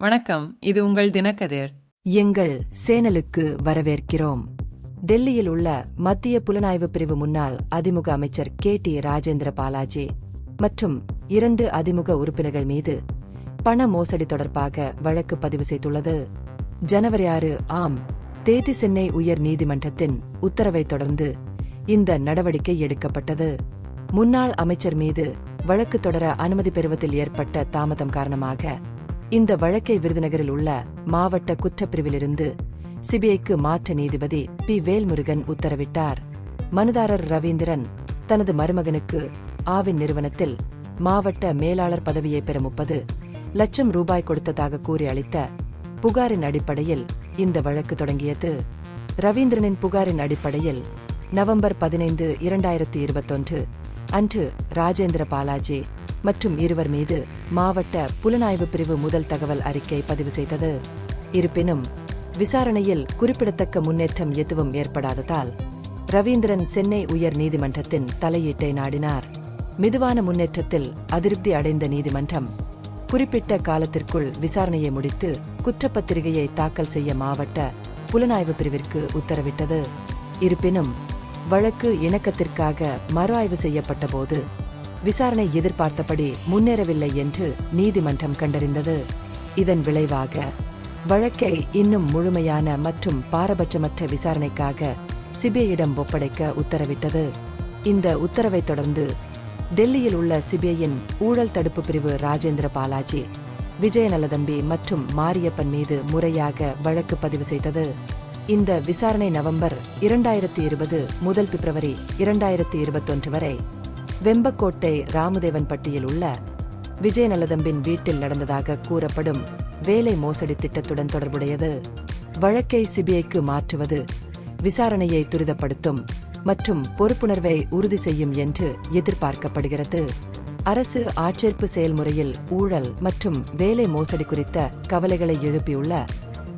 வணக்கம், இது உங்கள் தினக்கதிர். எங்கள் சேனலுக்கு வரவேற்கிறோம். டெல்லியில் உள்ள மத்திய புலனாய்வு பிரிவு முன்னாள் அதிமுக அமைச்சர் டி ராஜேந்திர பாலாஜி மற்றும் 2 அதிமுக உறுப்பினர்கள் மீது பண மோசடி தொடர்பாக வழக்கு பதிவு செய்துள்ளது. ஜனவரி 6 ஆம் தேதி சென்னை உயர் நீதிமன்றத்தின் உத்தரவைத் தொடர்ந்து இந்த நடவடிக்கை எடுக்கப்பட்டது. முன்னாள் அமைச்சர் மீது வழக்கு தொடர அனுமதி பெறுவதில் ஏற்பட்ட தாமதம் காரணமாக இந்த வழக்கை விருதுநகரில் உள்ள மாவட்ட குற்றப்பிரிவிலிருந்து சிபிஐக்கு மாற்ற நீதிபதி பி. வேல்முருகன் உத்தரவிட்டார். மனுதாரர் ரவீந்திரன் தனது மருமகனுக்கு ஆவின் நிறுவனத்தில் மாவட்ட மேலாளர் பதவியை பெற 30 லட்சம் ரூபாய் கொடுத்ததாக கூறி அளித்த புகாரின் அடிப்படையில் இந்த வழக்கு தொடங்கியது. ரவீந்திரனின் புகாரின் அடிப்படையில் நவம்பர் 15, 2021 அன்று ராஜேந்திர பாலாஜி மற்றும் இருவர் மீது மாவட்ட புலனாய்வு பிரிவு முதல் தகவல் அறிக்கை பதிவு செய்தது. இருப்பினும் விசாரணையில் குறிப்பிடத்தக்க முன்னேற்றம் எதுவும் ஏற்படாததால் ரவீந்திரன் சென்னை உயர் நீதிமன்றத்தின் தலையீட்டை நாடினார். மெதுவான முன்னேற்றத்தில் அதிருப்தி அடைந்த நீதிமன்றம் குறிப்பிட்ட காலத்திற்குள் விசாரணையை முடித்து குற்றப்பத்திரிகையை தாக்கல் செய்ய மாவட்ட புலனாய்வு பிரிவிற்கு உத்தரவிட்டது. இருப்பினும் வழக்கு இணக்கத்திற்காக மறு ஆய்வு செய்யப்பட்ட போது விசாரணை எதிர்பார்த்தபடி முன்னேறவில்லை என்று நீதிமன்றம் கண்டறிந்தது. இதன் விளைவாக வழக்கை இன்னும் முழுமையான மற்றும் பாரபட்சமற்ற விசாரணைக்காக சிபிஐயிடம் ஒப்படைக்க உத்தரவிட்டது. இந்த உத்தரவைத் தொடர்ந்து டெல்லியில் உள்ள சிபிஐயின் ஊழல் தடுப்பு பிரிவு ராஜேந்திர பாலாஜி, விஜயநலதம்பி மற்றும் மாரியப்பன் மீது முறையாக வழக்கு பதிவு செய்தது. இந்த விசாரணை நவம்பர் 2020 முதல் பிப்ரவரி 2021 வரை வெம்பக்கோட்டை ராமதேவன்பட்டியில் உள்ள விஜயநலதம்பின் வீட்டில் நடந்ததாக கூறப்படும் வேலை மோசடி திட்டத்துடன் தொடர்புடையது. வழக்கை சிபிஐக்கு மாற்றுவது விசாரணையை துரிதப்படுத்தும் மற்றும் பொறுப்புணர்வை உறுதி செய்யும் என்று எதிர்பார்க்கப்படுகிறது. அரசு ஆட்சேர்ப்பு செயல்முறையில் ஊழல் மற்றும் வேலை மோசடி குறித்த கவலைகளை எழுப்பியுள்ள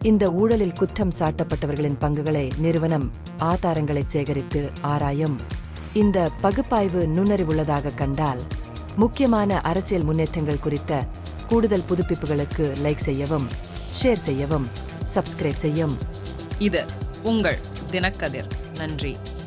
இந்த ஊழலில் குற்றம் சாட்டப்பட்டவர்களின் பங்குகளை நிறுவனம் ஆதாரங்களை சேகரித்து ஆராயும். இந்த பகுப்பாய்வு நுண்ணறிவுள்ளதாக கண்டால் முக்கியமான அரசியல் முன்னேற்றங்கள் குறித்த கூடுதல் புதுப்பிப்புகளுக்கு லைக் செய்யவும், ஷேர் செய்யவும், சப்ஸ்கிரைப் செய்யும். இது உங்கள் தினக்கதிர். நன்றி.